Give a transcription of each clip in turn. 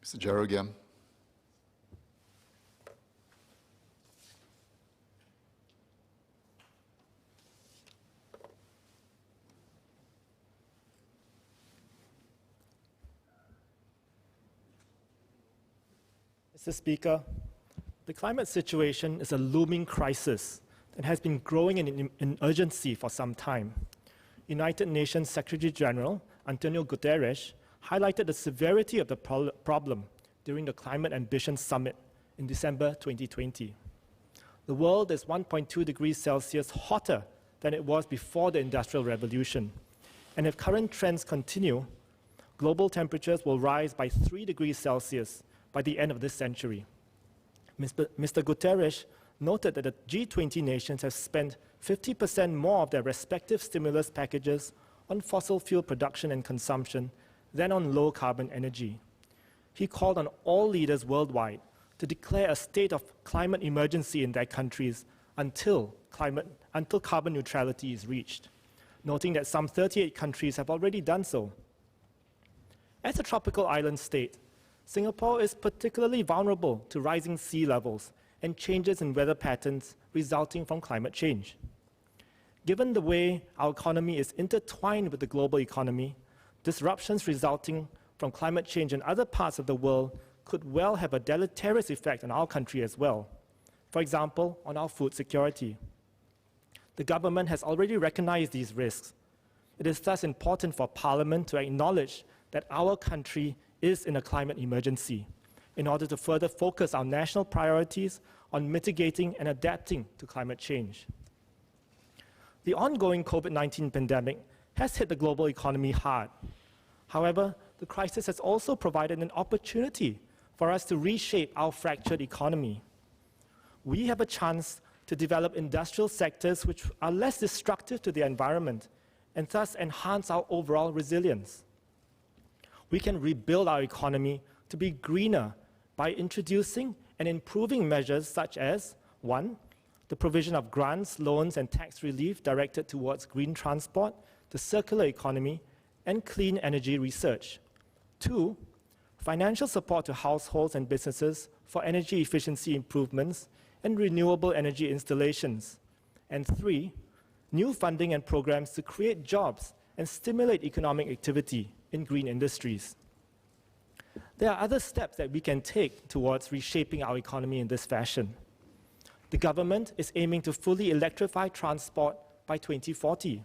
Mr. Gerald Giam. Mr. Speaker, the climate situation is a looming crisis that has been growing in urgency for some time. United Nations Secretary General Antonio Guterres highlighted the severity of the problem during the Climate Ambition Summit in December 2020. The world is 1.2 degrees Celsius hotter than it was before the Industrial Revolution. And if current trends continue, global temperatures will rise by 3 degrees Celsius by the end of this century. Mr. Guterres noted that the G20 nations have spent 50% more of their respective stimulus packages on fossil fuel production and consumption than on low-carbon energy. He called on all leaders worldwide to declare a state of climate emergency in their countries until carbon neutrality is reached, noting that some 38 countries have already done so. As a tropical island state, Singapore is particularly vulnerable to rising sea levels and changes in weather patterns resulting from climate change. Given the way our economy is intertwined with the global economy, disruptions resulting from climate change in other parts of the world could well have a deleterious effect on our country as well. For example, on our food security. The government has already recognized these risks. It is thus important for Parliament to acknowledge that our country is in a climate emergency in order to further focus our national priorities on mitigating and adapting to climate change. The ongoing COVID-19 pandemic has hit the global economy hard. However, the crisis has also provided an opportunity for us to reshape our fractured economy. We have a chance to develop industrial sectors which are less destructive to the environment and thus enhance our overall resilience. We can rebuild our economy to be greener by introducing and improving measures such as 1. The provision of grants, loans, and tax relief directed towards green transport, the circular economy, and clean energy research. 2. Financial support to households and businesses for energy efficiency improvements and renewable energy installations. And 3. New funding and programs to create jobs and stimulate economic activity in green industries. There are other steps that we can take towards reshaping our economy in this fashion. The government is aiming to fully electrify transport by 2040.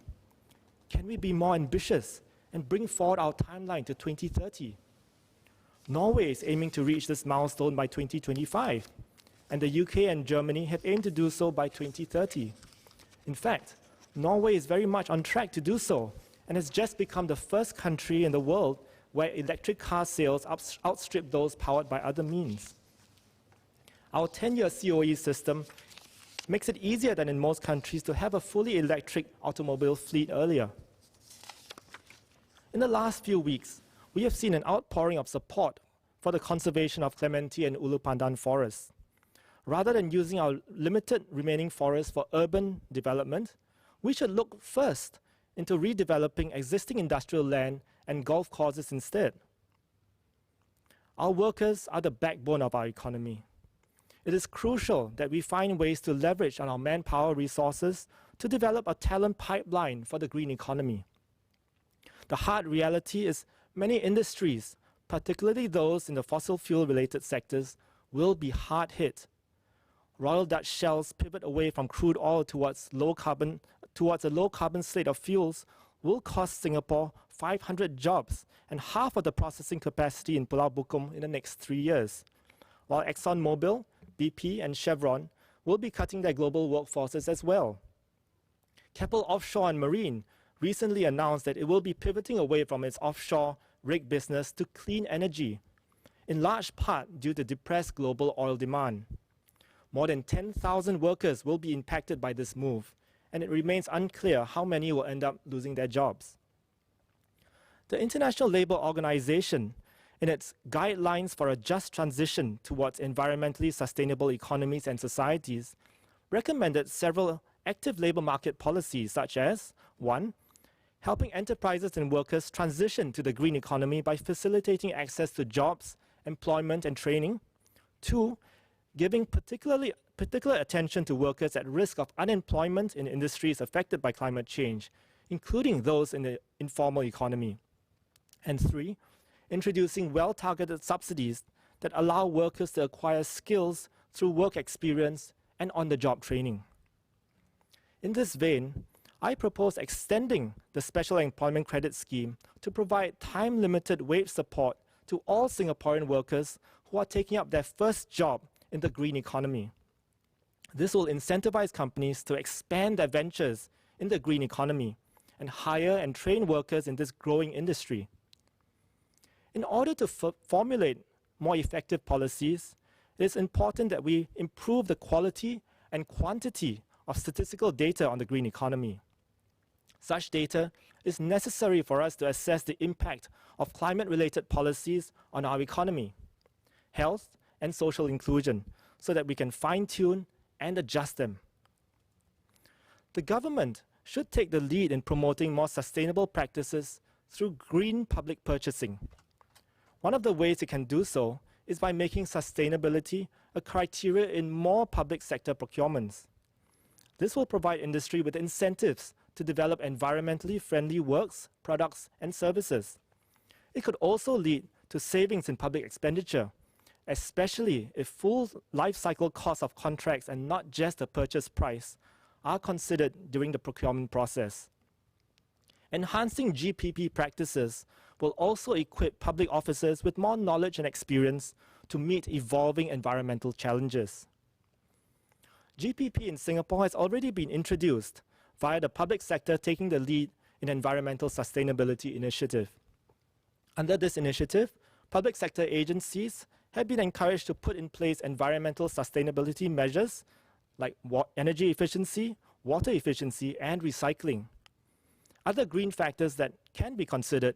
Can we be more ambitious and bring forward our timeline to 2030? Norway is aiming to reach this milestone by 2025, and the UK and Germany have aimed to do so by 2030. In fact, Norway is very much on track to do so, and has just become the first country in the world where electric car sales outstrip those powered by other means. Our 10-year COE system makes it easier than in most countries to have a fully electric automobile fleet earlier. In the last few weeks, we have seen an outpouring of support for the conservation of Clementi and Ulu Pandan forests. Rather than using our limited remaining forests for urban development, we should look first into redeveloping existing industrial land and golf courses instead. Our workers are the backbone of our economy. It is crucial that we find ways to leverage on our manpower resources to develop a talent pipeline for the green economy. The hard reality is many industries, particularly those in the fossil fuel-related sectors, will be hard hit. Royal Dutch Shell's pivot away from crude oil towards a low-carbon slate of fuels will cost Singapore 500 jobs and half of the processing capacity in Pulau Bukom in the next 3 years, while ExxonMobil, BP, and Chevron will be cutting their global workforces as well. Keppel Offshore and Marine recently announced that it will be pivoting away from its offshore rig business to clean energy, in large part due to depressed global oil demand. More than 10,000 workers will be impacted by this move, and it remains unclear how many will end up losing their jobs. The International Labour Organization, in its Guidelines for a Just Transition towards Environmentally Sustainable Economies and Societies, recommended several active labour market policies such as 1. Helping enterprises and workers transition to the green economy by facilitating access to jobs employment and training. 2, giving particular attention to workers at risk of unemployment in industries affected by climate change, including those in the informal economy. And 3, introducing well-targeted subsidies that allow workers to acquire skills through work experience and on-the-job training. In this vein, I propose extending the Special Employment Credit Scheme to provide time-limited wage support to all Singaporean workers who are taking up their first job in the green economy. This will incentivize companies to expand their ventures in the green economy and hire and train workers in this growing industry. In order to formulate more effective policies, it is important that we improve the quality and quantity of statistical data on the green economy. Such data is necessary for us to assess the impact of climate-related policies on our economy, health, and social inclusion, so that we can fine-tune and adjust them. The government should take the lead in promoting more sustainable practices through green public purchasing. One of the ways it can do so is by making sustainability a criteria in more public sector procurements. This will provide industry with incentives to develop environmentally friendly works, products, and services. It could also lead to savings in public expenditure, especially if full life cycle costs of contracts and not just the purchase price are considered during the procurement process. Enhancing GPP practices will also equip public officers with more knowledge and experience to meet evolving environmental challenges. GPP in Singapore has already been introduced via the public sector taking the lead in Environmental Sustainability Initiative. Under this initiative, public sector agencies have been encouraged to put in place environmental sustainability measures like energy efficiency, water efficiency, and recycling. Other green factors that can be considered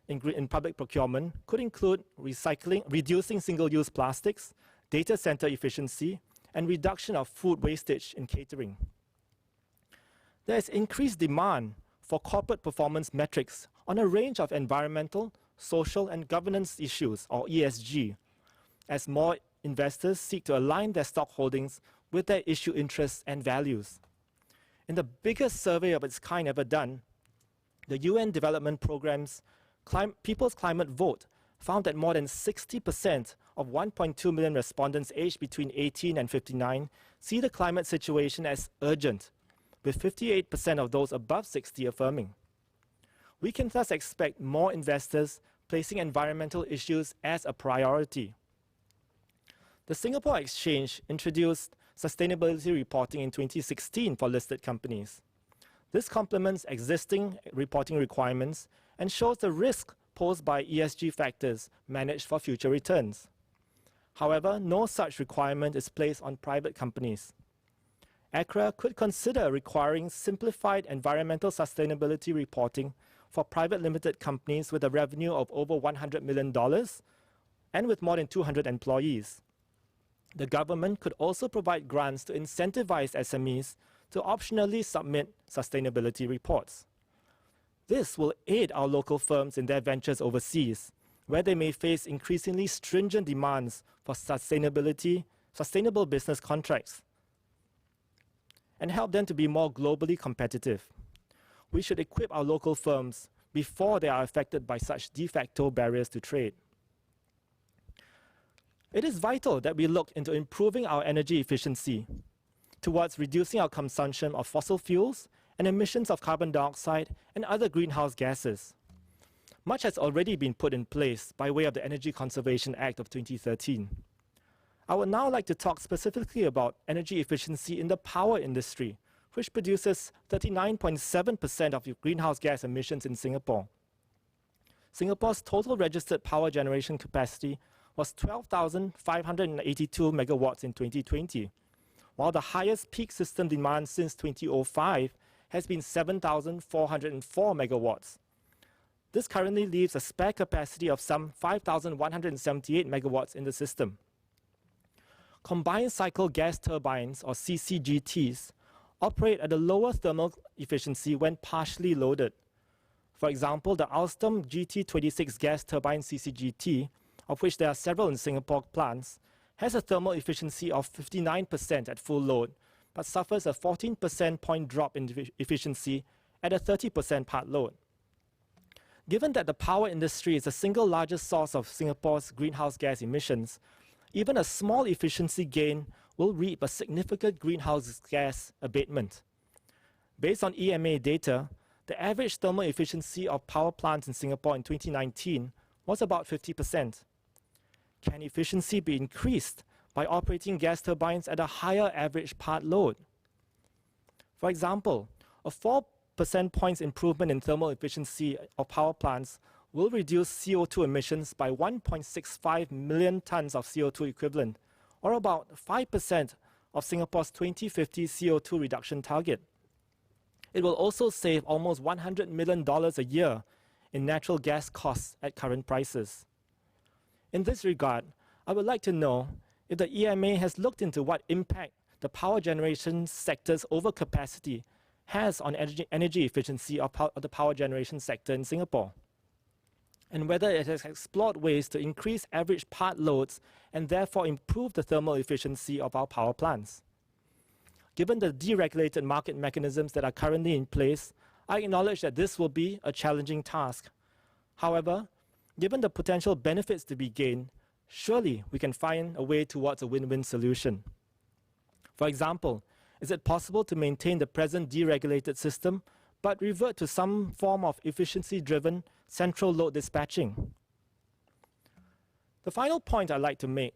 in public procurement could include reducing single-use plastics, data center efficiency, and reduction of food wastage in catering. There is increased demand for corporate performance metrics on a range of environmental, social, and governance issues, or ESG, as more investors seek to align their stock holdings with their issue interests and values. In the biggest survey of its kind ever done, the UN Development Programme's People's Climate Vote found that more than 60% of 1.2 million respondents aged between 18 and 59 see the climate situation as urgent, with 58% of those above 60 affirming. We can thus expect more investors placing environmental issues as a priority. The Singapore Exchange introduced sustainability reporting in 2016 for listed companies. This complements existing reporting requirements and shows the risk posed by ESG factors managed for future returns. However, no such requirement is placed on private companies. ACRA could consider requiring simplified environmental sustainability reporting for private limited companies with a revenue of over $100 million and with more than 200 employees. The government could also provide grants to incentivize SMEs to optionally submit sustainability reports. This will aid our local firms in their ventures overseas, where they may face increasingly stringent demands for sustainable business contracts, and help them to be more globally competitive. We should equip our local firms before they are affected by such de facto barriers to trade. It is vital that we look into improving our energy efficiency towards reducing our consumption of fossil fuels and emissions of carbon dioxide and other greenhouse gases. Much has already been put in place by way of the Energy Conservation Act of 2013. I would now like to talk specifically about energy efficiency in the power industry, which produces 39.7% of greenhouse gas emissions in Singapore. Singapore's total registered power generation capacity was 12,582 megawatts in 2020, while the highest peak system demand since 2005 has been 7,404 megawatts. This currently leaves a spare capacity of some 5,178 megawatts in the system. Combined cycle gas turbines, or CCGTs, operate at a lower thermal efficiency when partially loaded. For example, the Alstom GT26 gas turbine CCGT of which there are several in Singapore plants, has a thermal efficiency of 59% at full load, but suffers a 14 percentage point drop in efficiency at a 30% part load. Given that the power industry is the single largest source of Singapore's greenhouse gas emissions, even a small efficiency gain will reap a significant greenhouse gas abatement. Based on EMA data, the average thermal efficiency of power plants in Singapore in 2019 was about 50%. Can efficiency be increased by operating gas turbines at a higher average part load? For example, a 4 percentage points improvement in thermal efficiency of power plants will reduce CO2 emissions by 1.65 million tons of CO2 equivalent, or about 5% of Singapore's 2050 CO2 reduction target. It will also save almost $100 million a year in natural gas costs at current prices. In this regard, I would like to know if the EMA has looked into what impact the power generation sector's overcapacity has on energy efficiency of the power generation sector in Singapore, and whether it has explored ways to increase average part loads and therefore improve the thermal efficiency of our power plants. Given the deregulated market mechanisms that are currently in place, I acknowledge that this will be a challenging task. However, given the potential benefits to be gained, surely we can find a way towards a win-win solution. For example, is it possible to maintain the present deregulated system but revert to some form of efficiency-driven central load dispatching? The final point I'd like to make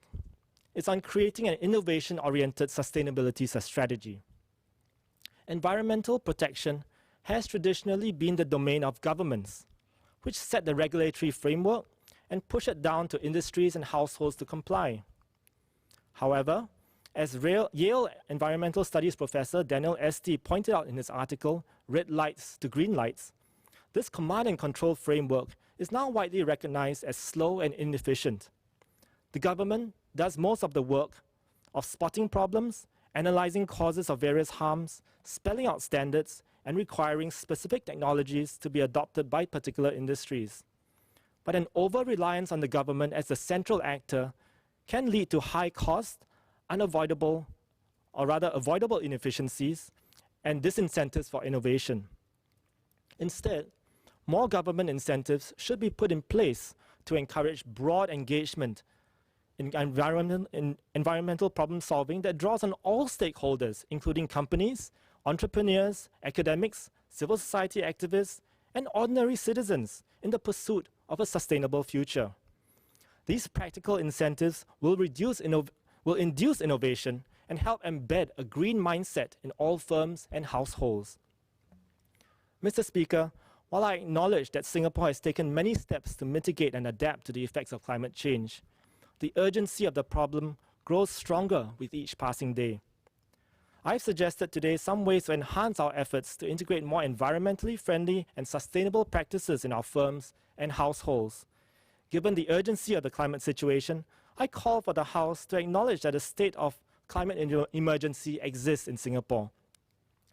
is on creating an innovation-oriented sustainability strategy. Environmental protection has traditionally been the domain of governments, which set the regulatory framework and push it down to industries and households to comply. However, as Yale environmental studies professor Daniel Esty pointed out in his article, Red Lights to Green Lights, this command and control framework is now widely recognized as slow and inefficient. The government does most of the work of spotting problems, analyzing causes of various harms, spelling out standards, and requiring specific technologies to be adopted by particular industries. But an over-reliance on the government as the central actor can lead to high cost, unavoidable, or rather avoidable inefficiencies and disincentives for innovation. Instead, more government incentives should be put in place to encourage broad engagement in environmental problem solving that draws on all stakeholders, including companies, entrepreneurs, academics, civil society activists, and ordinary citizens in the pursuit of a sustainable future. These practical incentives will induce innovation and help embed a green mindset in all firms and households. Mr. Speaker, while I acknowledge that Singapore has taken many steps to mitigate and adapt to the effects of climate change, the urgency of the problem grows stronger with each passing day. I've suggested today some ways to enhance our efforts to integrate more environmentally friendly and sustainable practices in our firms and households. Given the urgency of the climate situation, I call for the House to acknowledge that a state of climate emergency exists in Singapore.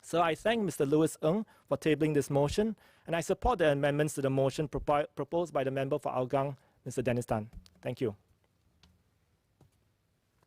So I thank Mr. Louis Ng for tabling this motion, and I support the amendments to the motion proposed by the member for Hougang, Mr. Dennis Tan. Thank you.